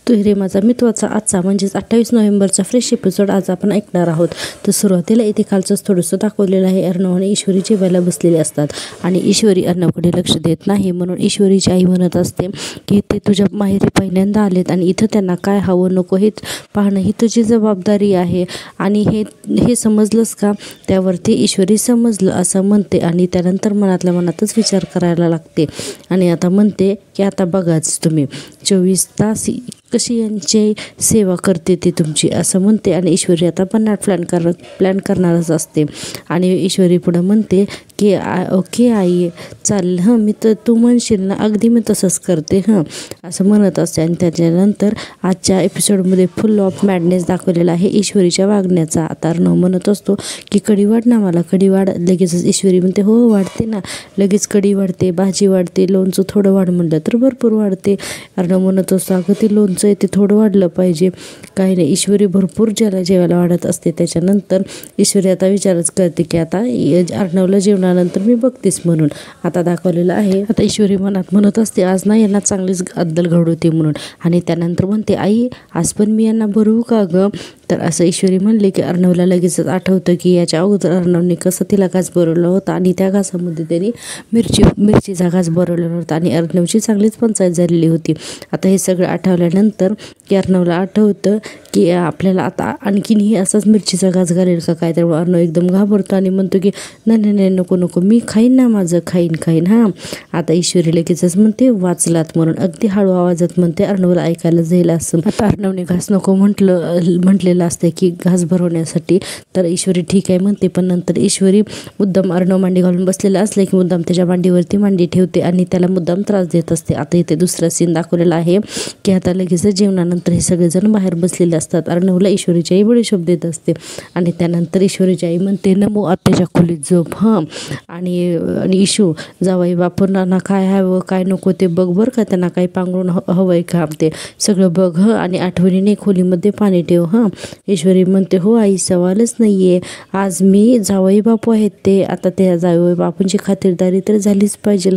तो रे माझा मित्वाचा आजचा म्हणजेच 28 नोव्हेंबरचा फ्रेश एपिसोड आज आपण ऐकणार आहोत. तर सुरुवातीला इथे खालचंच थोडंसं दाखवलेलं आहे. अर्णव आणि ईश्वरी जेवायला बसलेले असतात आणि ईश्वरी अर्णवकडे लक्ष देत नाही. म्हणून ईश्वरीची आई म्हणत असते की ते तुझ्या माहेरी पहिल्यांदा आलेत आणि इथं त्यांना काय हवं नको हे पाहणं ही तुझी जबाबदारी आहे आणि हे समजलंस का? त्यावरती ईश्वरी समजलं असं म्हणते आणि त्यानंतर मनातल्या मनातच विचार करायला लागते आणि आता म्हणते की आता बघाच तुम्ही 24 तास कशी यांची सेवा करते ती तुमची असं म्हणते. आणि ईश्वरी आता पण प्लॅन करणारच असते आणि ईश्वरी पुढं म्हणते की ओके आई चालेल मी तर तू म्हणशील ना अगदी मी तसंच करते असं म्हणत असते. आणि त्याच्यानंतर आजच्या एपिसोडमध्ये फुल ऑफ मॅडनेस दाखवलेला आहे ईश्वरीच्या वागण्याचा. आता अर्णव म्हणत असतो की कढी वाढ ना मला कढी वाढ. लगेचच ईश्वरी म्हणते हो वाढते ना. लगेच कढी वाढते, भाजी वाढते, लोणचं थोडं वाढ म्हणलं तर भरपूर वाढते. अर्णव म्हणत असतो अगं ते लोणचं ते थोडं वाढलं पाहिजे. काही नाही ईश्वरी भरपूर जेवायला वाढत असते. त्याच्यानंतर ईश्वरी आता विचारच करते की आता अर्णवला जेवणानंतर मी बघतेस म्हणून. आता दाखवलेलं आहे आता ईश्वरी मनात म्हणत असते आज ना यांना चांगलीच अद्दल घडवते म्हणून. आणि त्यानंतर म्हणते आई आज पण मी यांना भरवू का गं? तर असं ईश्वरी म्हणले की अर्णवला लगेचच आठवतं की याच्या अगोदर अर्णवने कसं तिला घास भरवला होता आणि त्या घासामध्ये त्यांनी मिरचीचा घास भरवलेला होता आणि अर्णवची चांगलीच पंचायत झालेली होती. आता हे सगळं आठवल्यानंतर की अर्णवला आठवतं की आपल्याला आता आणखीनही असाच मिरचीचा घास घालेल का काय. त्यामुळे अर्णव एकदम घाबरतो आणि म्हणतो की नाही नको मी खाईन ना माझं खाईन आता ईश्वरी लगेचच म्हणते वाचलात म्हणून अगदी हळू आवाजात म्हणते अर्णवला ऐकायला जाईल असं. आता अर्णवने घास नको म्हटलेलं असते की घास भरवण्यासाठी. तर ईश्वरी ठीक आहे म्हणते. पण नंतर ईश्वरी मुद्दाम अर्णव मांडी घालून बसलेला असले की मुद्दाम त्याच्या मांडीवरती मांडी ठेवते आणि त्याला मुद्दाम त्रास देत असते. आता इथे दुसरा सीन दाखवलेला आहे की आता लगेच जेवणानंतर हे सगळेजण बाहेर बसलेले असतात. अर्णवला ईश्वरीची आई बडीशोप देत असते आणि त्यानंतर ईश्वरीची आई म्हणते नमो आत्याच्या खोलीत झोप आणि ईशू जावई बापूंना काय हवं काय नको ते बघ बरं का. त्यांना काही पांघरून हवंय का ते सगळं बघ आणि आठवणीने खोलीमध्ये पाणी ठेव ईश्वरी म्हणते हो आई सवालच नाहीये. आज मी जावई बापू आहेत ते आता त्या जावई बापूंची खातिरदारी तर झालीच पाहिजे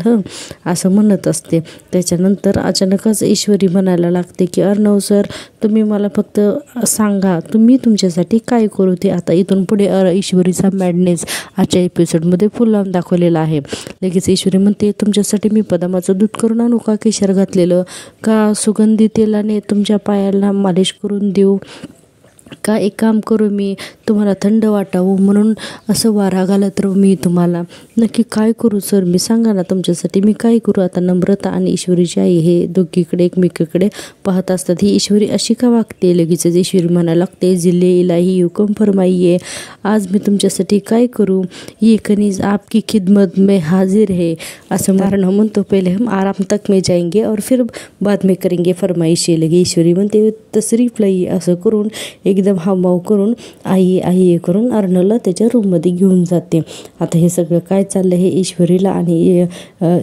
असं म्हणत असते. त्याच्यानंतर अचानकच ईश्वरी म्हणायला लागते की अर्णव सर तुम्ही मला फक्त सांगा तुम्ही तुमच्यासाठी काय करू ते. आता इथून पुढे ईश्वरीचा मॅडनेस आजच्या एपिसोडमध्ये फुल लावून दाखवलेला आहे. लगेच ईश्वरी म्हणते तुमच्यासाठी मी बदामाचं दूध करून आणू का केशर घातलेलं का सुगंधी तेलाने तुमच्या पायाला मालिश करून देऊ का एक काम करू मी तुम्हाला थंड वाटावं म्हणून असं वारा घालत राहू मी तुम्हाला नक्की काय करू सर मी सांगा ना तुमच्यासाठी मी काय करू. आता नम्रता आणि ईश्वरीची आई हे दोघीकडे एकमेकीकडे पाहत असतात. ही ईश्वरी अशी का वागते. लगेचच ईश्वरी म्हणायला लागते जिले इलाही हुकम फरमाइये आज मी तुमच्यासाठी काय करू. ये कनीज आपकी खिदमत में हाजिर है असं अर्णव म्हणतो. पहिले हम आराम तक में जाएंगे और फिर बाद में करेंगे फरमाइशे. लगे ईश्वरी म्हणते तसरीफ लई असं करून एकदम हावभाव करून आई करून अर्णवला त्याच्या रूममध्ये घेऊन जाते. आता हे सगळं काय चाललं हे ईश्वरीला आणि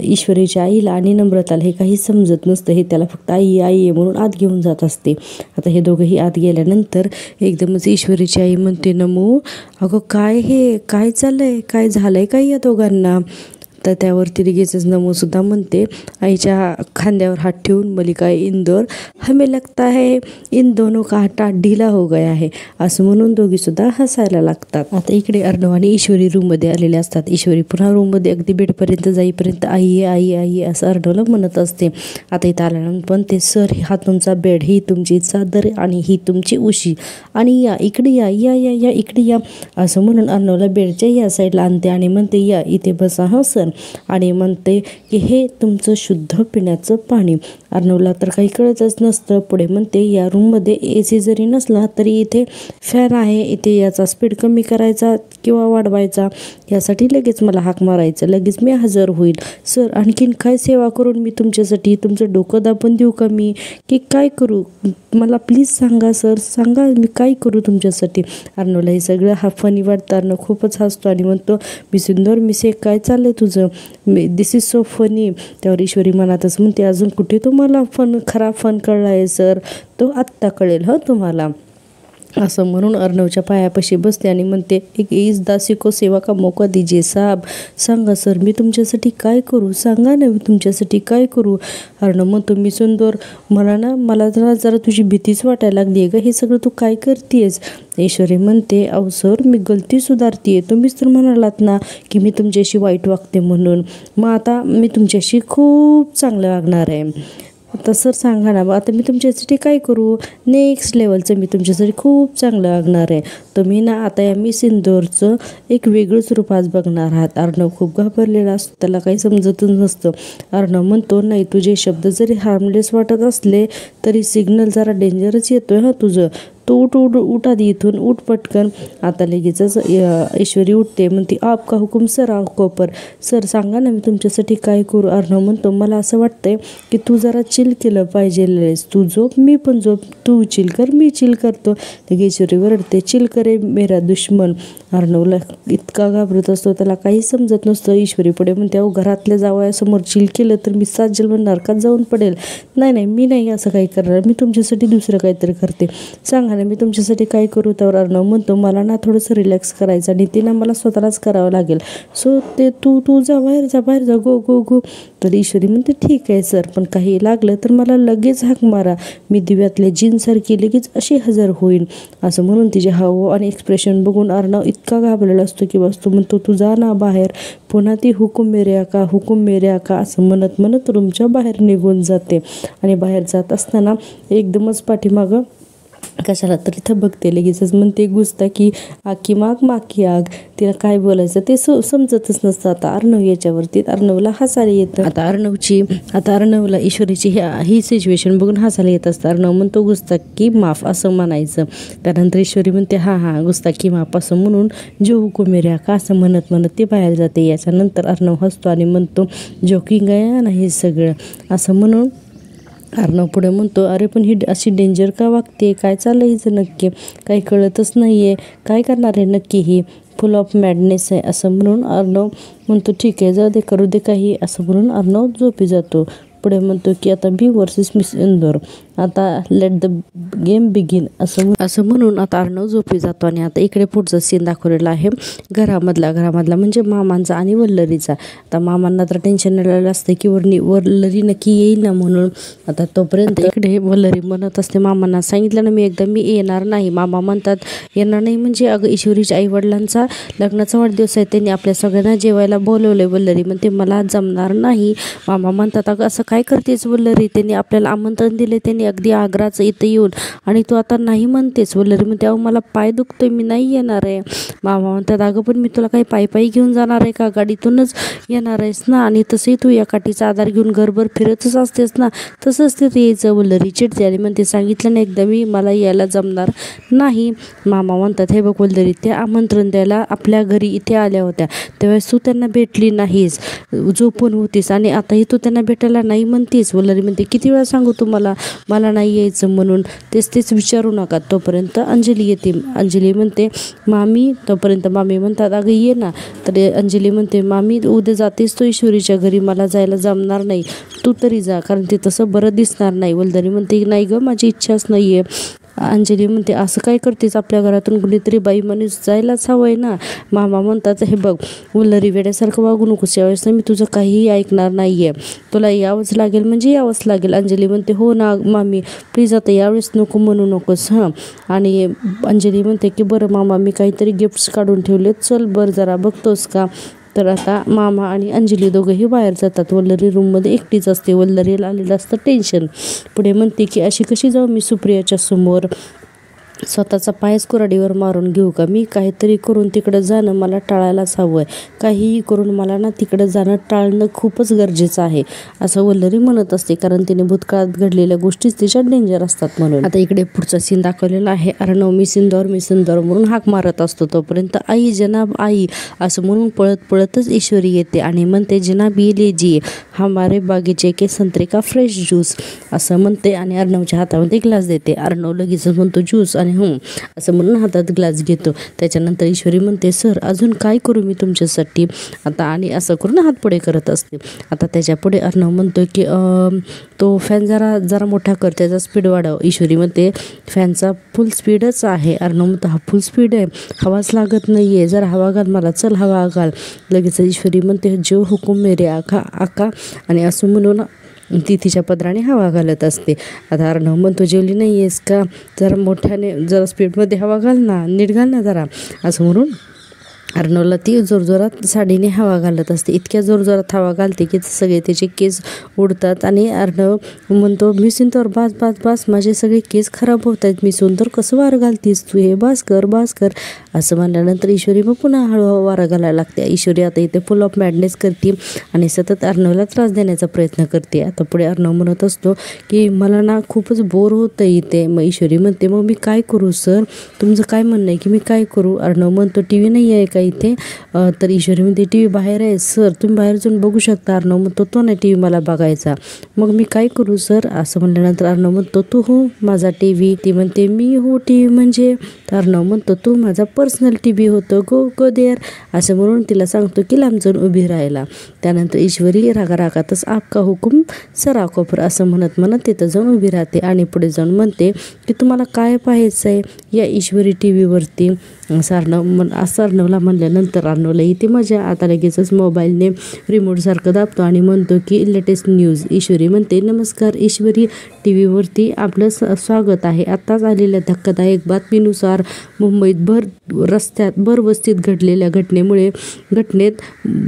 ईश्वरीच्या आईला आणि नम्रताला हे काही समजत नसतं. हे त्याला फक्त आई म्हणून आत घेऊन जात असते. आता हे दोघंही आत गेल्यानंतर एकदमच ईश्वरीची आई म्हणते नमो अगं काय चाललंय काय झालंय काय या दोघांना. तर त्यावरती लगेचच नमोसुद्धा म्हणते आईच्या खांद्यावर हात ठेवून मलिका इंदौर हमें लगता है इन दोनों का हात ढिला हो गया है असं म्हणून दोघीसुद्धा हसायला लागतात. आता इकडे अर्णव आणि ईश्वरी रूममध्ये आलेले असतात. ईश्वरी पुन्हा रूममध्ये अगदी बेडपर्यंत जाईपर्यंत आई असं अर्णवला म्हणत असते. आता इथं आल्यानंतर पण ते सर हा तुमचा बेड ही तुमची चादर आणि ही तुमची उशी आणि या इकडे या इकडे या असं म्हणून अर्णवला बेडच्या या साईडला आणते आणि म्हणते या इथे बसा सर आणि म्हणते की हे तुमचं शुद्ध पिण्याचं पाणी. अर्णवला तर काही कळतच नसतं. पुढे म्हणते या रूममध्ये AC जरी नसला तरी इथे फॅन आहे. इथे याचा स्पीड कमी करायचा किंवा वाढवायचा यासाठी लगेच मला हाक मारायचं लगेच मी हजर होईल. सर आणखीन काय सेवा करून मी तुमच्यासाठी तुमचं डोकं दाबून देऊ का मी की काय करू मला प्लीज सांगा सर सांगा मी काय करू तुमच्यासाठी. अर्णवला हे सगळं हा फनी वाटतं. अर्णव खूपच हसतो आणि म्हणतो मी सुंदर मिसे काय चाललंय तुझं दिस इज सो फनी. त्यावर ईश्वरी मनातच म्हणते अजून कुठे तुम्हाला खरा फन कळला आहे सर तो आत्ता कळेल तुम्हाला. असं म्हणून अर्णवच्या पायापाशी बसते आणि म्हणते, एक इस दासी को सेवा का मौका दीजिए साहब. सांगा सर, मी तुमच्यासाठी काय करू, सांगा ना, मी तुमच्यासाठी काय करू. अर्णव म्हणतो, मी सुंदर, मला जरा तुझी भीतीच वाटायला लागली आहे ग, हे सगळं तू काय करतेस. ईश्वरी म्हणते, अहो सर, मी गलती सुधारतीये, तुम्हीच तर म्हणालात ना की मी तुमच्याशी वाईट वागते म्हणून, मग आता मी तुमच्याशी खूप चांगलं वागणार आहे. आता सर सांगा ना, आता मी तुमच्यासाठी काय करू, नेक्स्ट लेवलचं मी तुमच्यासाठी खूप चांगलं वागणार आहे. तुम्ही ना आता या मी सिंदूरचं एक वेगळंच रूप आज बघणार आहात. अर्णव खूप घाबरलेला असतो, त्याला काही समजतच नसतं. अर्णव म्हणतो, नाही, तुझे शब्द जरी हार्मलेस वाटत असले तरी सिग्नल जरा डेंजरच येतोय हा तुझं. तो उठ आधी इथून, उठ पटकन. आता लगेचच ईश्वरी उठते, म्हणते, आपका हुकुम सर, आपको पर. सर सांगा ना, मी तुमच्यासाठी काय करू. अर्णव म्हणतो, मला असं वाटतंय की तू जरा चिल केलं पाहिजेस, तू झोप, मी पण झोप, तू चिल कर, मी चिल करतो. लगेच ईश्वरी वरडते, चिल करे मेरा दुश्मन. अर्णवला इतका घाबरत असतो, त्याला काही समजत नसतं. ईश्वरी पुढे म्हणते, अहो घरातल्या जावयासमोर चिल केलं तर मी 7 जन्म नरकात जाऊन पडेल. नाही, मी नाही असं काही करणार, मी तुमच्यासाठी दुसरं काहीतरी करते. सांगा ना, मी तुमच्यासाठी काय करू. त्यावर अर्णव म्हणतो, मला ना थोडंसं रिलॅक्स करायचं आणि ते ना मला स्वतःलाच करावं लागेल. सो ते तू जा, बाहेर जा, गो. तर ईश्वरी म्हणते, ठीक आहे सर, पण काही लागलं तर मला लगेच हाक मारा, मी दिव्यातल्या जिनसारखी लगेच अशी हजर होईल. असं म्हणून तिचे हाव आणि एक्सप्रेशन बघून अर्णव इतका घाबरलेला असतो की बस तो म्हणतो, तू जा ना बाहेर. पुन्हा ती हुकुम मेरे आका असं म्हणत रूमच्या बाहेर निघून जाते. आणि बाहेर जात असताना एकदमच पाठीमागं कशाला तरी थबकते. लगेचच म्हणते, गुस्ताखी, आखी माग आग. तिला काय बोलायचं ते समजतच नसतं. आता अर्णव याच्यावरती अर्णवला हसायला येतं. आता अर्णवला ईश्वरीची ही सिच्युएशन बघून हसायला येत असतं. अर्णव म्हणतो, गुस्ताखी माफ असं म्हणायचं. त्यानंतर ईश्वरी म्हणते, हां गुस्ताखी माफ असं म्हणून जो हुकुम मेरे आका असं म्हणत ते बाहेर जाते. याच्यानंतर अर्णव हसतो आणि म्हणतो, जोकिंग आहे ना हे सगळं, असं म्हणून अर्णव पुढे म्हणतो, अरे पण ही अशी डेंजर का वागते, काय चाललं हिचं नक्की, काही कळतच नाही आहे, काय करणार आहे नक्की, ही फुल ऑफ मॅडनेस आहे. असं म्हणून अर्णव म्हणतो, ठीक आहे, जाऊ दे, करू दे काही, असं म्हणून अर्णव झोपी जातो. पुढे म्हणतो की आता मी वर्सेस मिस इंदोर, आता लेट द गेम बिगिन असं म्हणून आता अर्णव झोपी जातो. आणि आता इकडे पुढचा सीन दाखवलेला आहे घरामधला म्हणजे मामांचा आणि वल्लरीचा. आता मामांना तर टेन्शन आलेलं असतं की वल्लरी नक्की येईल ना म्हणून. आता तोपर्यंत इकडे वल्लरी म्हणत असते, मामांना सांगितलं ना मी येणार नाही. मामा म्हणतात, येणार नाही म्हणजे, अगं ईश्वरीच्या आईवडिलांचा लग्नाचा वाढदिवस आहे, त्यांनी आपल्या सगळ्यांना जेवायला बोलवलंय. वल्लरी म्हणते, मला जमणार नाही. मामा म्हणतात, अगं असं काय करतेस वल्लरी, त्यांनी आपल्याला आमंत्रण दिले, त्यांनी अगदी आग्राचं इथं येऊन, आणि तू आता नाही म्हणतेस. वल्लरी म्हणते, अहो मला पाय दुखतोय, मी नाही येणार आहे. मामा म्हणतात, अगं पण मी तुला काही पायी घेऊन जाणार आहे का, गाडीतूनच येणार आहेस ना, आणि तसंही तू या काठीचा आधार घेऊन घरभर फिरतच असतेस ना, तसंच ते यायचं. वल्लरी चिडते आणि म्हणते, सांगितलं ना एकदा मी, मला यायला जमणार नाही. मामा म्हणतात, हे बघ वल्लरी, ते आमंत्रण द्यायला आपल्या घरी इथे आल्या होत्या, त्यावेळेस तू त्यांना भेटली नाहीस, झोपून होतीस, आणि आताही तू त्यांना भेटायला नाही म्हणतीस. वल्लरी म्हणते, किती वेळा सांगू तुम्हाला, मला नाही यायचं म्हणून, तेच विचारू नका. तोपर्यंत अंजली येते. अंजली म्हणते, मामी. तोपर्यंत मामी म्हणतात, अगं ये ना. तर अंजली म्हणते, मामी उद्या जातेस तो ईश्वरीच्या घरी, मला जायला जमणार नाही, तू तरी जा, कारण ते तसं बरं दिसणार नाही. वल्लरी म्हणते, नाही गं, माझी इच्छाच नाही आहे. अंजली म्हणते, असं काय करतेस, आपल्या घरातून कुणीतरी बाई माणूस जायलाच हवं आहे ना. मामा म्हणतात, हे बघ वल्लरी, वेड्यासारखं वागू नकोस, यावेळेस मी तुझं काहीही ऐकणार नाही आहे, तुला यावंच लागेल म्हणजे यावंच लागेल. अंजली म्हणते, हो ना मामी, प्लीज आता यावेळेस नको म्हणू नकोस हां. आणि अंजली म्हणते की बरं मामा, मी काहीतरी गिफ्ट्स काढून ठेवलेत, चल बरं जरा बघतोस का. तर आता मामा आणि अंजली दोघंही बाहेर जातात. वल्लरी रूममध्ये एकटीच असते. वल्लरीला आलेलं असतं टेन्शन. पुढे म्हणते की अशी कशी जाऊ मी सुप्रियाच्या समोर, स्वतःचा पायच कुऱ्हाडीवर मारून घेऊ का मी, काहीतरी करून तिकडं जाणं मला टाळायलाच हवं आहे, काहीही करून मला ना तिकडं जाणं टाळणं खूपच गरजेचं आहे, असं वल्लरी म्हणत असते, कारण तिने भूतकाळात घडलेल्या गोष्टीच तिच्या डेंजर असतात म्हणून. आता इकडे पुढचा सीन दाखवलेला आहे. अर्णव मी सिंदूर म्हणून हाक मारत असतो. तोपर्यंत आई, जनाब आई असं म्हणून पळतच ईश्वरी येते आणि म्हणते, जनाब ये लीजिए हमारे बागीचे के संतरे का फ्रेश ज्यूस असं म्हणते आणि अर्णवच्या हातामध्ये ग्लास देते. अर्णव लगेच म्हणतो ज्यूस, आणि असं म्हणून हातात ग्लास घेतो. त्याच्यानंतर ईश्वरी म्हणते, सर अजून काय करू मी तुमच्यासाठी आता, आणि असं करून हात पुढे करत असते. आता त्याच्या पुढे अर्णव म्हणतो की तो फॅन जरा मोठा कर, त्याचा स्पीड वाढव. ईश्वरी म्हणते फॅनचा फुल स्पीडच आहे. अर्णव म्हणतो हा फुल स्पीड आहे, हवाच लागत नाही आहे, जरा हवा घाल मला, चल हवा घाल. लगेच ईश्वरी म्हणते जो हुकुम मेरे आका आका, आणि असं म्हणून ती तिच्या पदराने हवा घालत असते. आता अर्णव म्हणतो जेवली नाही आहेस का, जरा मोठ्याने जरा स्पीडमध्ये हवा घाल ना, नीट घाल ना जरा, असं म्हणून अर्णवला ती जोरजोरात साडीने हवा घालत असते. इतक्या जोरजोरात हवा घालते की सगळे त्याचे केस उडतात. आणि अर्णव म्हणतो मी सुंदर बास बास बास, माझे सगळे केस खराब होत आहेत, मी सुंदर कसं वारं घालतीस तू, हे बास कर असं म्हणल्यानंतर ईश्वरी मग पुन्हा हळूहळू वारं घालायला लागते. ईश्वरी आता इथे फुल ऑफ मॅडनेस करते आणि सतत अर्णवला त्रास देण्याचा प्रयत्न करते. आता पुढे अर्णव म्हणत असतो की मला ना खूपच बोर होतं इथे. मग ईश्वरी म्हणते मग मी काय करू सर, तुमचं काय म्हणणं आहे की मी काय करू. अर्णव म्हणतो टी व्ही नाही आहे का इथे. तर ईश्वरी म्हणते टी व्ही बाहेर आहे सर, तुम्ही बाहेर जाऊन बघू शकता. अर्णव म्हणतो तो नाही टी व्ही मला बघायचा, मग मी काय करू सर. असं म्हणल्यानंतर अर्णव म्हणतो तू हो माझा टी व्ही. ती म्हणते मी हो टी व्ही म्हणजे. तर अर्णव म्हणतो तू माझा पर्सनल टी व्ही होतं, गो देअर, असं म्हणून तिला सांगतो की लांब जाऊन उभी राहायला. त्यानंतर ईश्वरी रागारागातच आपका हुकुम सर आकोपर असं म्हणत तिथं जाऊन उभी राहते. आणि पुढे जाऊन म्हणते की तुम्हाला काय पाहायचं आहे या ईश्वरी टी व्हीवरती. असं अर्णवला म्हणल्यानंतर अर्णवला इथे मजा. आता लगेचच मोबाईलने रिमोटसारखं दाबतो आणि म्हणतो की लेटेस्ट न्यूज. ईश्वरी म्हणते नमस्कार ईश्वरी टी व्हीवरती आपलं स्वागत आहे. आत्ताच आलेल्या धक्कादायक बातमीनुसार मुंबईत रस्त्यात भरवस्तीत घडलेल्या घटनेत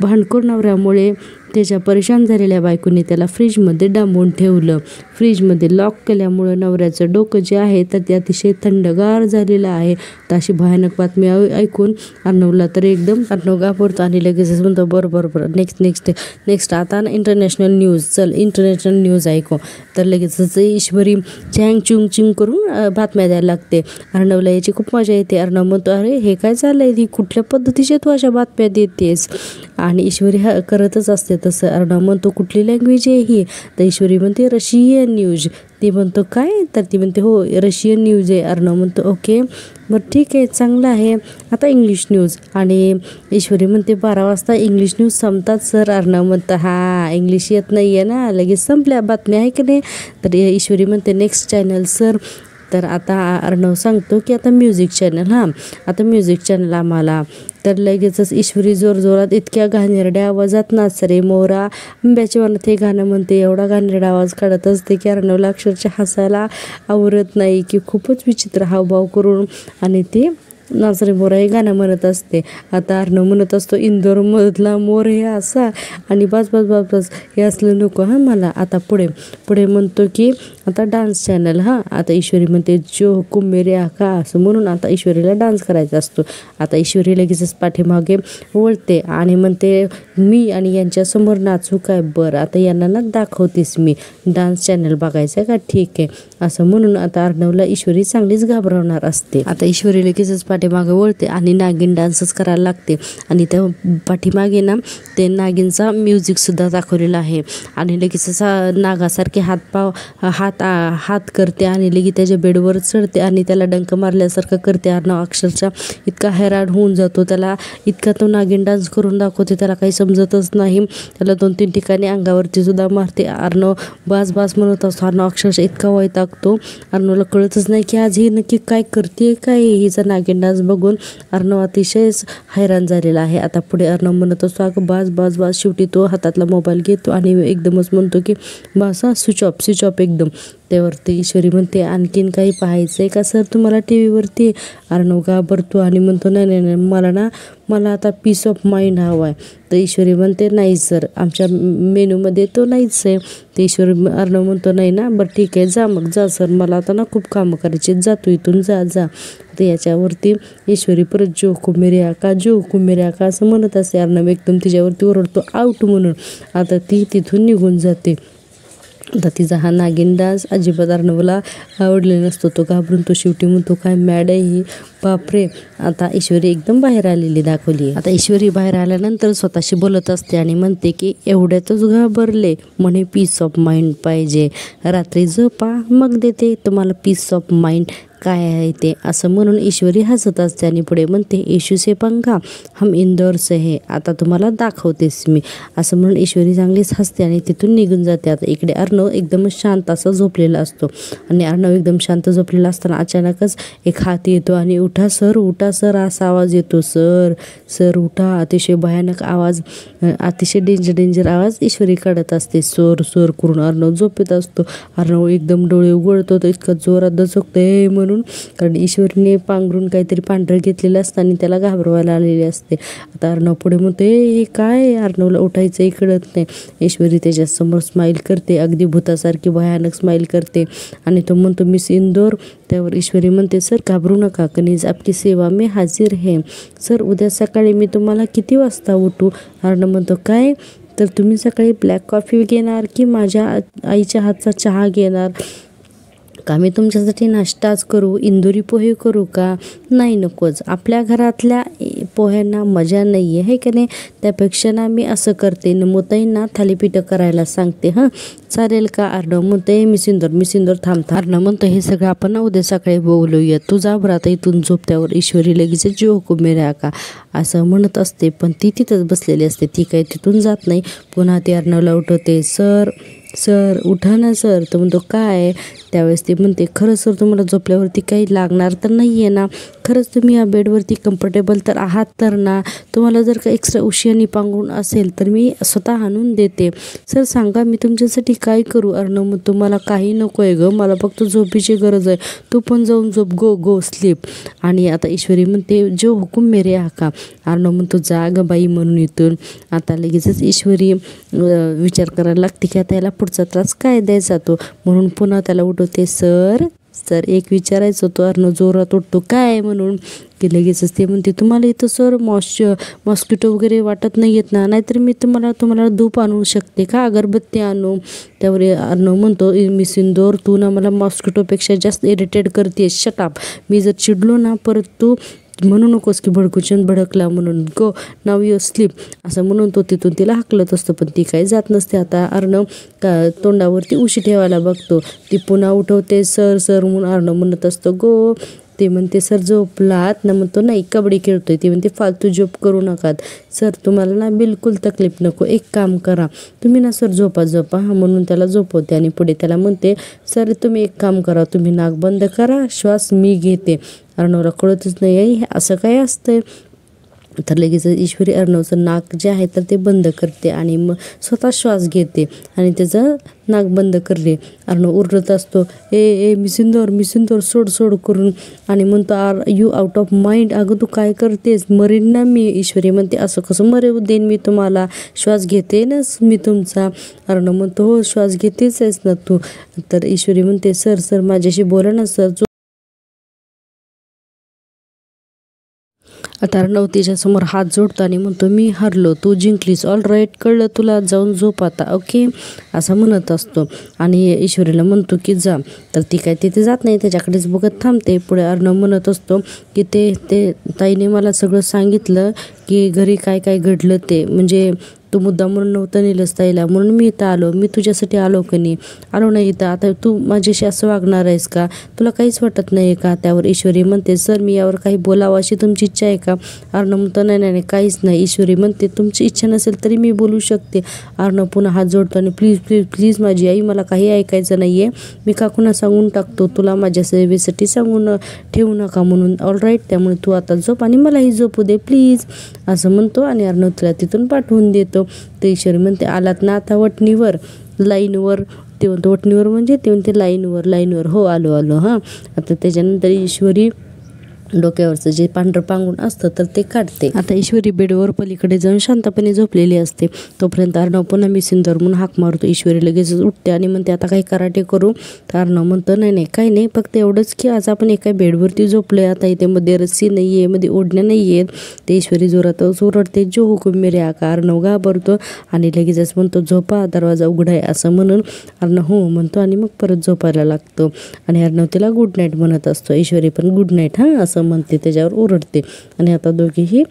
भांडखोर नवऱ्यामुळे त्याच्या परेशान झालेल्या बायकोने त्याला फ्रीजमध्ये डांबून ठेवलं. फ्रीजमध्ये लॉक केल्यामुळं नवऱ्याचं डोकं जे आहे तर ते अतिशय थंडगार झालेलं आहे. तर अशी भयानक बातमी ऐकून अर्णवला तर एकदम अर्णव घाबरतो आणि लगेचच म्हणतो बरं नेक्स्ट आता इंटरनॅशनल न्यूज, चल इंटरनॅशनल न्यूज ऐकू. तर लगेचच ईश्वरी चिंग करून बातम्या द्यायला लागते. अर्णवला याची खूप मजा येते. अर्णव म्हणतो अरे हे काय चाललंय, ती कुठल्या पद्धतीच्या तू अशा बातम्या देतेस. आणि ईश्वरी करतच असते तसं. अर्णव म्हणतो कुठली लँग्वेज आहे ही. तर ईश्वरी म्हणते रशियन न्यूज. ती म्हणतो काय, तर ती म्हणते हो रशियन न्यूज आहे. अर्णव म्हणतो ओके बरं ठीक आहे चांगलं आहे, आता इंग्लिश न्यूज. आणि ईश्वरी म्हणते 12 वाजता इंग्लिश न्यूज संपतात सर. अर्णव म्हणतं हा इंग्लिश येत नाही आहे ना, लगेच संपल्या बातम्या आहे की नाही. तर ईश्वरी म्हणते नेक्स्ट चॅनल सर. तर आता अर्णव सांगतो की आता म्युझिक चॅनल. आता म्युझिक चॅनल आम्हाला. तर लगेचच ईश्वरी जोरजोरात इतक्या घाणेरड्या आवाजात नाच रे मोरा आंब्याच्या वनात हे गाणं म्हणते. एवढा घाणेरडा आवाज काढत असते की अर्णवला अक्षरशः हसायला आवरत नाही, की खूपच विचित्र हावभाव करून आणि ते नाच रे मोरा हे गाणं म्हणत असते. आता अर्णव म्हणत असतो इंदोरमधला मोर हे असा, आणि बस हे असलं नको मला. आता पुढे म्हणतो की आता डान्स चॅनल. आता ईश्वरी म्हणते जो हुकुम मेरे आका, असं म्हणून आता ईश्वरीला डान्स करायचा असतो. आता ईश्वरी लगेचच पाठीमागे वळते आणि म्हणते मी आणि यांच्यासमोर नाचू काय, बरं आता यांना ना दाखवतेस मी, डान्स चॅनल बघायचं का, ठीक आहे, असं म्हणून आता अर्णवला ईश्वरी चांगलीच घाबरवणार असते. आता ईश्वरी लगेचच पाठीमागे वळते आणि नागिन डान्सच करायला लागते. आणि त्या पाठीमागे ना ते नागिनचा म्युझिकसुद्धा दाखवलेला आहे. आणि लगेचच नागासारखे हात करते आणि लगेच त्याच्या बेडवर चढते आणि त्याला डंक मारल्यासारखं करते. अर्णव अक्षरशः इतका हैराण होऊन जातो. त्याला इतका तो नागिन डान्स करून दाखवते, त्याला काही समजतच नाही. त्याला 2-3 ठिकाणी अंगावरती सुद्धा मारते. अर्णव बास म्हणत असतो. अर्णव अक्षरशः इतका वैतागतो. अर्णवला कळतच नाही की आज ही नक्की काय करते, काय हिचा नागिन डान्स बघून अर्णव अतिशय हैराण झालेला आहे. आता पुढे अर्णव म्हणत असतो अगं बास. शेवटी तो हातातला मोबाईल घेतो आणि एकदमच म्हणतो की बस स्विच ऑफ एकदम. त्यावरती ईश्वरी म्हणते आणखीन काही पाहायचं आहे का सर तुम्हाला टी व्हीवरती. अर्णव घाबरतो आणि म्हणतो नाही मला आता पीस ऑफ माइंड हवा आहे. तर ईश्वरी म्हणते नाही सर आमच्या मेनूमध्ये तो नाहीच आहे. ते अर्णव म्हणतो नाही ना, बरं ठीक आहे जा सर, मला आता ना खूप कामं करायची, जातो इथून जा. तर याच्यावरती ईश्वरी परत जो हुकुम मेरे आका असं म्हणत असते. अर्णव एकदम तिच्यावरती ओरडतो आउट म्हणून. आता ती तिथून निघून जाते. आता तिचा हा नागिन डान्स अजिबात अर्णवला आवडले नसतो. तो घाबरून तो शेवटी म्हणतो काय मॅड आहे ही, बापरे. आता ईश्वरी एकदम बाहेर आलेली दाखवली. आता ईश्वरी बाहेर आल्यानंतर स्वतःशी बोलत असते आणि म्हणते की एवढ्यातच घाबरले, म्हणे पीस ऑफ माइंड पाहिजे, रात्री झोपा मग देते तुम्हाला पीस ऑफ माइंड काय आहे ते, असं म्हणून ईश्वरी हसत असते आणि पुढे म्हणते इशू से पंगा हम इंदौर से है, आता तुम्हाला दाखवतेस मी, असं म्हणून ईश्वरी चांगलीच हसते आणि तिथून निघून जाते. आता इकडे अर्णव एकदमच शांत असा झोपलेला असतो आणि अर्णव एकदम शांत झोपलेला असताना अचानकच एक हात येतो आणि उठा सर असा आवाज येतो. सर उठा. अतिशय भयानक आवाज, अतिशय डेंजर आवाज ईश्वरी काढत असते. सर करून अर्णव झोपेत असतो. अर्णव एकदम डोळे उघडतो तर इतकं जोरात दचकते म्हणून, कारण ईश्वरीने पांघरून काहीतरी पांढरं घेतलेलं असतं आणि त्याला घाबरवायला आलेली असते. आता अर्णव पुढे म्हणतो हे काय, अर्णवला उठायचंही कळत नाही. ईश्वरी त्याच्यासमोर स्माईल करते, अगदी भूतासारखी भयानक स्माईल करते आणि तो म्हणतो मिस इंदौर. त्यावर ईश्वरी म्हणते सर घाबरू नका, कनीज आपकी सेवा में हाजीर है. सर उद्या सकाळी मी तुम्हाला किती वाजता उठू. अर्णव म्हणतो काय, तर तुम्ही सकाळी ब्लॅक कॉफी घेणार की माझ्या आईच्या हातचा चहा घेणार, का मी तुमच्यासाठी नाश्ताच करू, इंदोरी पोहे करू का. नाही नकोच, आपल्या घरातल्या पोह्यांना मजा नाही आहे का नाही, त्यापेक्षा ना मी असं करते नमोताईंना थालीपीठं करायला सांगते. हां चालेल का. अर्णव म्हणते मिस इंदौर थांब. अर्णव म्हणतो हे सगळं आपण उद्या सकाळी बोलूया, तू जा बरं आता इथून झोप. त्यावर ईश्वरी लगेच जो हुकूम मेरे आका असं म्हणत असते, पण ती तिथंच बसलेली असते, ती काही तिथून जात नाही. पुन्हा ती अर्णवला उठवते. सर उठा ना सर. तो म्हणतो काय. त्यावेळेस ती म्हणते खरं सर तुम्हाला झोपल्यावरती काही लागणार तर नाही आहे ना, खरंच तुम्ही या बेडवरती कम्फर्टेबल तर आहात तर ना, तुम्हाला जर का एक्स्ट्रा उशियानी पांघरून असेल तर मी स्वतः आणून देते. सर सांगा मी तुमच्यासाठी काय करू. अर्णव मग तुम्हाला काही नको आहे गं, मला फक्त झोपीची गरज आहे, तू पण जाऊन झोप, गो स्लीप. आणि आता ईश्वरी म्हणते जो हुकूम मेरे आका. अर्णव म्हणतो जा ग बाई म्हणून इथून. आता लगेचच ईश्वरी विचार करायला लागते की आता याला पुढचा त्रास काय द्यायचा तो, म्हणून पुन्हा त्याला उठवते. सर एक विचारायचं होतं. अर्णव जोरात उठतो काय म्हणून, की लगेचच ते म्हणते तुम्हाला इथं सर मॉस्किटो वगैरे वाटत नाही आहेत ना, नाहीतर मी तुम्हाला धूप आणू शकते का, अगरबत्ती आणू. त्यावर अर्णव म्हणतो मिस इंदौर तू ना मला मॉस्किटोपेक्षा जास्त इरिटेट करते, शटअप. मी जर चिडलो ना परत तू म्हणू नकोस की भडकला म्हणून, गो नाव यू स्लीप, असं म्हणून तो तिथून तिला हाकलत असतो, पण ती काही जात नसते. आता अर्णव तोंडावरती उशी ठेवायला बघतो, ती पुन्हा उठवते. सर म्हणून अर्णव म्हणत असतो गो. ते म्हणते सर झोपलात ना, म्हणतो नाही कबड्डी खेळतोय. ती म्हणते फालतू झोप करू नकात सर, तुम्हाला ना बिलकुल तकलीफ नको, एक काम करा तुम्ही ना सर झोपा हां म्हणून त्याला झोपवते. आणि पुढे त्याला म्हणते सर तुम्ही एक काम करा, तुम्ही नाक बंद करा, श्वास मी घेते. अर्णवला कळतच नाही हे असं काय असतंय. तर लगेच ईश्वरी अर्णवचं नाक जे आहे तर ते बंद करते आणि मग स्वतः श्वास घेते आणि त्याचं नाक बंद करते. अर्णव उरत असतो ए मिस इंदौर सोड करून, आणि म्हणतो are you out of mind. अगं तू काय करतेस, मरेन ना मी. ईश्वरी म्हणते असं कसं मरेव देईन मी तुम्हाला, श्वास घेते ना मी तुमचा. अर्णव म्हणतो हो श्वास घेतेच आहेस ना तू. तर ईश्वरी म्हणते सर माझ्याशी बोला ना सर. आता अर्णव तिच्यासमोर हात जोडतो आणि म्हणतो मी हरलो, तू जिंकलीस, ऑल राईट कळलं तुला, जाऊन झोप आता ओके, असं म्हणत असतो. आणि ईश्वरीला म्हणतो की जा. तर ती काय तिथे जात नाही, त्याच्याकडेच बघत थांबते. पुढे अर्णव म्हणत असतो की ते ताईने मला सगळं सांगितलं की घरी काय काय घडलं ते, म्हणजे तू मुद्दा म्हणून नव्हतं नेलंस ताईला, म्हणून मी इथं आलो, मी तुझ्यासाठी आलो का नाही, आलो नाही इथं. आता तू माझ्याशी असं वागणार आहेस का, तुला काहीच वाटत नाही का. त्यावर ईश्वरी म्हणते सर मी यावर काही बोलावं अशी तुमची इच्छा आहे का. अर्णव म्हणतो नाही काहीच नाही. ईश्वरी म्हणते तुमची इच्छा नसेल तरी मी बोलू शकते. अर्णव पुन्हा हात जोडतो आणि प्लीज माझी आई, मला काही ऐकायचं नाही आहे, मी काकूंना सांगून टाकतो, तुला माझ्या सेवेसाठी सांगून ठेवू नका म्हणून, ऑल राईट. त्यामुळे तू आता झोप आणि मलाही झोपू दे प्लीज, असं म्हणतो आणि अर्णव तिला तिथून पाठवून देतो. ते ईश्वरी म्हणते आलात ना आता वटणीवर लाईनवर. ते म्हणतो वटणीवर म्हणजे, ते म्हणते लाईनवर हो आलो हां. आता त्याच्यानंतर ईश्वरी डोक्यावरचं जे पांढरं पांघरून असतं तर ते काढते. आता ईश्वरी बेडवर पलीकडे जाऊन शांतपणे झोपलेली असते. तोपर्यंत अर्णव पुन्हा मिस इंदौर म्हणून हाक मारतो. ईश्वरी लगेच उठते आणि म्हणते आता काही कराटे करू. तर अर्णव म्हणतो नाही काही नाही, फक्त एवढंच की आज आपण एका बेडवरती झोपलोय, आता इथे मध्ये रस्सी नाही आहे, मध्ये ओढण्या नाही आहेत. ते ईश्वरी जोरात ओरडते जो हुकूम मेरे आका. अर्णव घाबरतो आणि लगेचच म्हणतो झोपा, दरवाजा उघडा आहे, असं म्हणून अर्णव हो म्हणतो आणि मग परत झोपायला लागतो. आणि अर्णव तिला गुड नाईट म्हणत असतो. ईश्वरी पण गुड नाईट हां असं असं म्हणते, त्याच्यावर ओरडते. आणि आता दोघेही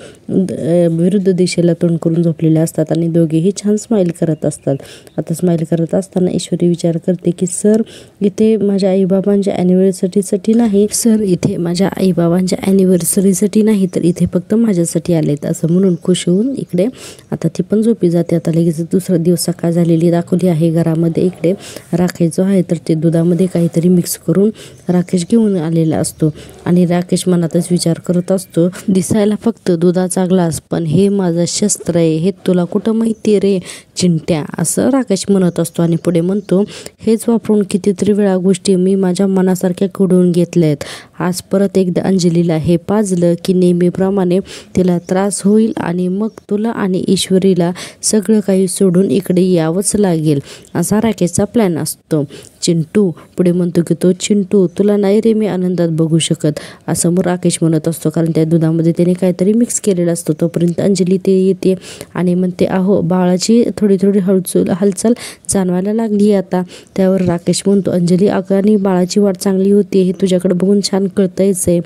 विरुद्ध दिशेला तोंड करून झोपलेले असतात आणि दोघेही छान स्माईल करत असतात. आता स्माईल करत असताना ईश्वरी विचार करते की सर इथे माझ्या आईबाबांच्या ॲनिव्हर्सरीसाठी नाही, सर इथे माझ्या आईबाबांच्या ॲनिव्हर्सरीसाठी नाही, तर इथे फक्त माझ्यासाठी आलेत, असं म्हणून खुश होऊन इकडे आता ती पण झोपी जाते. आता लगेच दुसरा दिवस सकाळ झालेली दाखवली आहे घरामध्ये. इकडे राकेश जो आहे तर ते दुधामध्ये काहीतरी मिक्स करून राकेश घेऊन आलेला असतो आणि राकेश मनातच विचार करत असतो, दिसायला फक्त दुधाचा ग्लास पण हे माझं शस्त्र आहे, हे तुला कुठं माहिती रे चिंट्या, असं राकेश म्हणत असतो. आणि पुढे म्हणतो, हेच वापरून कितीतरी वेळा गोष्टी मी माझ्या मनासारख्या घडवून घेतल्या आहेत. आज परत एकदा अंजलीला हे पाजलं की नेहमीप्रमाणे तिला त्रास होईल आणि मग तुला आणि ईश्वरीला सगळं काही सोडून इकडे यावंच लागेल, असा राकेशचा प्लॅन असतो. चिंटू पुढे म्हणतो की तो चिंटू तुला नाही रे मी आनंदात बघू शकत, असं मग राकेश म्हणत असतो, कारण त्या दुधामध्ये त्याने काहीतरी मिक्स केलेलं असतं. तोपर्यंत अंजली ते येते आणि म्हणते, अहो बाळाची थोडी थोडी हालचाल जाणवायला लागली आता. त्यावर राकेश म्हणतो, अंजली अगं आणि बाळाची वाट चांगली होती हे तुझ्याकडे बघून छान कळतंयच आहे.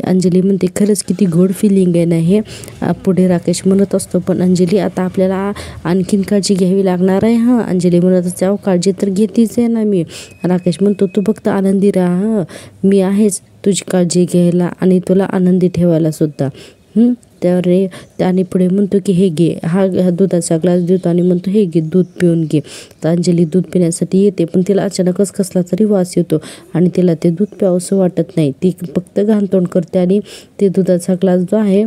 अंजली म्हणते, खरंच किती गोड फिलिंग आहे ना हे. पुढे राकेश म्हणत असतो, पण अंजली आता आपल्याला आणखीन काळजी घ्यावी लागणार आहे. हां अंजली म्हणत असते, अहो काळजी तर घेतीच आहे ना मी. राकेश म्हणतो, तू फक्त आनंदी राहा, मी आहेच तुझी काळजी घ्यायला आणि तुला आनंदी ठेवायला सुद्धा. त्यावर आणि पुढे म्हणतो की हे घे, हा दुधाचा ग्लास देतो आणि म्हणतो हे घे दूध पिऊन घे. तर अंजली दूध पिण्यासाठी येते, पण तिला अचानकच कसला तरी वास येतो आणि तिला ते दूध प्यावंसं वाटत नाही. ती फक्त घाणतोंड करते आणि ते दुधाचा ग्लास जो आहे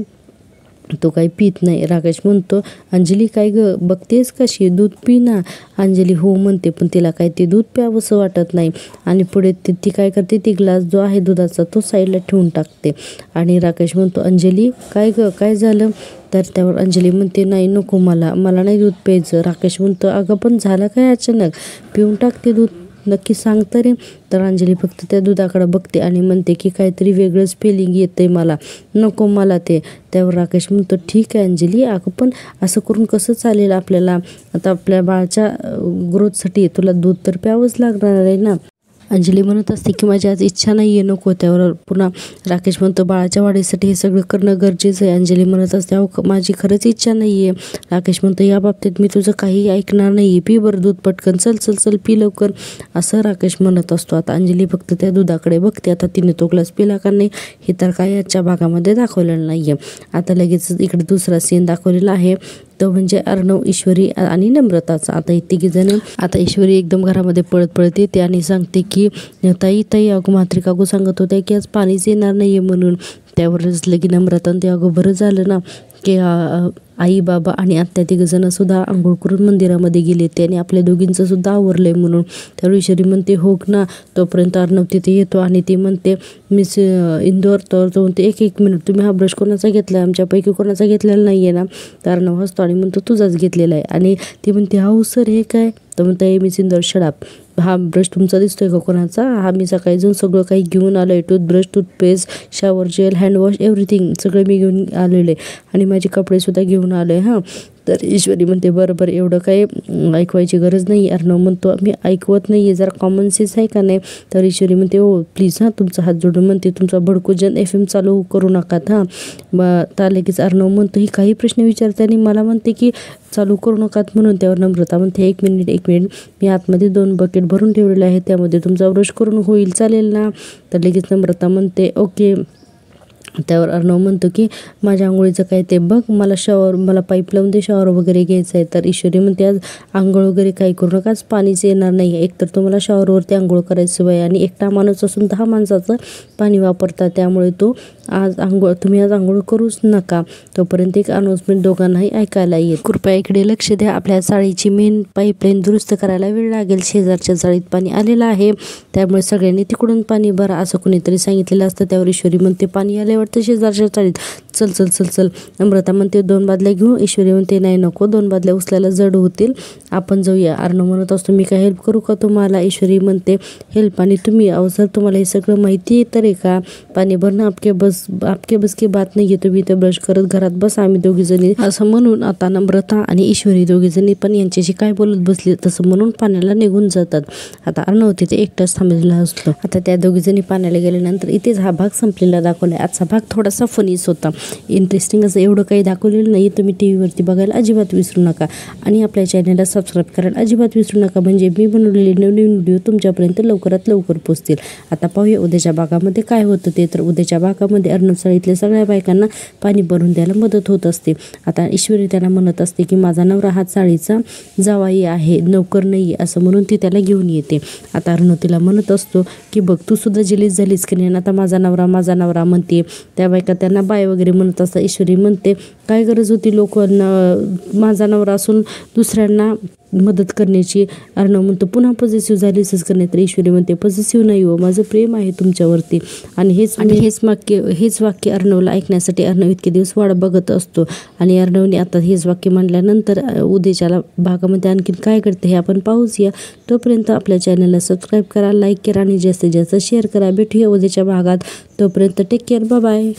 तो काही पित नाही. राकेश म्हणतो, अंजली काय ग बघतेस कशी, दूध पी ना. अंजली हो म्हणते, पण तिला काय ते दूध प्यावंसं वाटत नाही. आणि पुढे ती काय करते, ती ग्लास जो आहे दुधाचा तो साईडला ठेवून टाकते. आणि राकेश म्हणतो, अंजली काय ग काय झालं. तर त्यावर अंजली म्हणते, नाही नको मला नाही दूध प्यायचं. राकेश म्हणतो, अगं पण झालं काय अचानक, पिऊन टाकते दूध, नक्की सांग तरी. तर अंजली फक्त त्या दुधाकडे बघते आणि म्हणते की काहीतरी वेगळंच फिलिंग येतंय मला, नको मला ते. त्यावर राकेश म्हणतो, ठीक आहे अंजली, अगं पण असं करून कसं चालेल आपल्याला, आता आपल्या बाळाच्या ग्रोथसाठी तुला दूध तर प्यावंच लागणार आहे ना. अंजली म्हणत असते की माझी आज इच्छा नाही आहे, नको. त्यावर पुन्हा राकेश म्हणतो, बाळाच्या वाढीसाठी हे सगळं करणं गरजेचं आहे. अंजली म्हणत असते, अहो माझी खरंच इच्छा नाही आहे. राकेश म्हणतो, या बाबतीत मी तुझं काही ऐकणार नाही आहे, पी बरं दूध पटकन, चल चल चल पी लवकर, असं राकेश म्हणत असतो. आता अंजली फक्त त्या दुधाकडे बघते, आता तिने तो ग्लास पिला का नाही हे तर काय आजच्या भागामध्ये दाखवलेलं नाही आहे. आता लगेच इकडे दुसरा सीन दाखवलेला आहे, तो म्हणजे अर्णव, ईश्वरी आणि नम्रताचा. आता हे तिघीजण, आता ईश्वरी एकदम घरामध्ये पळत पळत येते आणि सांगते की ताई अगो म्हात्रे काकू सांगत होत्या की आज पाणीच येणार नाही आहे म्हणून. त्यावरच लगी नम्रता ते अगं बरं झालं ना की आई बाबा आणि आत्या तिघंजणं सुद्धा आंघोळ करून मंदिरामध्ये गेले ते आणि आपल्या दोघींचं सुद्धा आवरलंय म्हणून. त्यावर ईश्वरी म्हणते, हो ना. तोपर्यंत अर्णव तिथे येतो आणि ती म्हणते, मिस इंदोर. तर तो म्हणते, एक मिनिट, तुम्ही हा ब्रश कोणाचा घेतला, आमच्यापैकी कोणाचा घेतलेला नाही आहे ना. तर अर्णव हसतो आणि म्हणतो, तुझाच घेतलेला आहे. आणि ती म्हणते, हो सर हे काय. तर म्हणते, मिस इंदोर शडाप, हा ब्रश तुमचा दिसतोय का कोणाचा, हा मी सकाळी जाऊन सगळं काही घेऊन आलो आहे, toothbrush, toothpaste, shower gel, handwash, everything सगळं मी घेऊन आलेलं आहे आणि माझे कपडेसुद्धा घेऊन आलो आहे. हां. तर ईश्वरी म्हणते, बरं एवढं काही ऐकवायची गरज नाही. अर्णव म्हणतो, मी ऐकवत नाही आहे, जरा कॉमन सेन्स आहे का नाही. तर ईश्वरी म्हणते, हो प्लीज हां, तुमचा हात जोडून म्हणते, तुमचा भडकूजन FM चालू करू नकात हां. तर लगेच अर्णव म्हणतो, ही काही प्रश्न विचारते आणि मला म्हणते की चालू करू नकात म्हणून. त्यावर नम्रता म्हणते, एक मिनिट, मी आतमध्ये 2 बकेट भरून ठेवलेले आहे, त्यामध्ये तुमचा ब्रश करून होईल चालेल ना. तर लगेच नम्रता म्हणते, ओके. त्यावर अर्णव म्हणतो की माझ्या आंघोळीचं काय ते बघ, मला पाईप लावून दे, शॉवर वगैरे घ्यायचं आहे. तर ईश्वरी म्हणते, आज आंघोळ वगैरे काही करू नका, आज पाणीच येणार नाही आहे. एकतर तुम्हाला शॉवरवरती आंघोळ करायची वय आणि एकटा माणूस असून 10 माणसाचं पाणी वापरता, त्यामुळे तुम्ही आज आंघोळ करूच नका. तोपर्यंत एक अनाउन्समेंट दोघांनाही ऐकायला येत, कृपया इकडे लक्ष द्या, आपल्या चाळीची मेन पाईपलाईन दुरुस्त करायला वेळ लागेल, शेजारच्या चाळीत पाणी आलेलं आहे, त्यामुळे सगळ्यांनी तिकडून पाणी भरा, असं कुणीतरी सांगितलेलं असतं. त्यावर ईश्वरी म्हणते, पाणी आले वाटतं शेजारच्या चाळीत, चल. नम्रता म्हणते, 2 बादल्या घेऊ. ईश्वरी म्हणते, नाही नको, 2 बादल्या उचलायला जड होतील, आपण जाऊया. अर्णव म्हणत असतो, मी काय हेल्प करू का तुम्हाला. ईश्वरी म्हणते, हेल्प आणि तुम्ही, अहो सर तुम्हाला हे सगळं माहिती आहे तर आहे का, पाणी भरणं आपके बस की बात नाही आहे, तुम्ही इथे ब्रश करत घरात बस, आम्ही दोघीजणी, असं म्हणून आता नम्रता आणि ईश्वरी दोघीजणी पण यांच्याशी काय बोलत बसली, तसं म्हणून पाण्याला निघून जातात. आता अर्णव तिथे एकटाच थांबलेला असतो. आता त्या दोघीजणी पाण्याला गेल्यानंतर इथेच हा भाग संपलेला दाखवला. आजचा भाग थोडासा फनीच होता. इंटरेस्टिंग असं एवढं काही दाखवलेलं नाही. तुम्ही टी व्हीवरती बघायला अजिबात विसरू नका आणि आपल्या चॅनलला सबस्क्राईब करायला अजिबात विसरू नका, म्हणजे मी बनवलेले नवीन व्हिडिओ तुमच्यापर्यंत लवकरात लवकर पोहोचतील. आता पाहूया उद्याच्या भागामध्ये काय होतं ते. तर उद्याच्या भागामध्ये अर्णव चाळीतल्या सगळ्या बायकांना पाणी भरून द्यायला मदत होत असते. आता ईश्वरी त्यांना म्हणत असते की माझा नवरा हा चाळीचा जावाई आहे, नोकर नाही असं म्हणून ती त्याला घेऊन येते. आता अर्णव तिला म्हणत असतो की बघ तू सुद्धा जेलीस झालीस की नाही, आता माझा नवरा म्हणते. त्या बायका त्यांना बाय वगैरे म्हणत असतात. ईश्वरी म्हणते काय गरज होती लोकांना माझा नवरा असून दुसऱ्यांना मदत करण्याची. अर्णव म्हणतो पुन्हा पॉझिटिव्ह झालीसच करणे. तर ईश्वरी म्हणते पॉझिटिव्ह नाही हो, माझं प्रेम आहे तुमच्यावरती. आणि हेच वाक्य अर्णवला ऐकण्यासाठी अर्णव इतके दिवस वाट बघत असतो. आणि अर्णवने आता हेच वाक्य म्हणल्यानंतर उद्याच्या भागामध्ये आणखीन काय करते हे आपण पाहूच या. तोपर्यंत आपल्या चॅनलला सबस्क्राईब करा, लाईक करा आणि जास्तीत जास्त शेअर करा. भेटूया उद्याच्या भागात. तोपर्यंत टेक केअर, बाय बाय.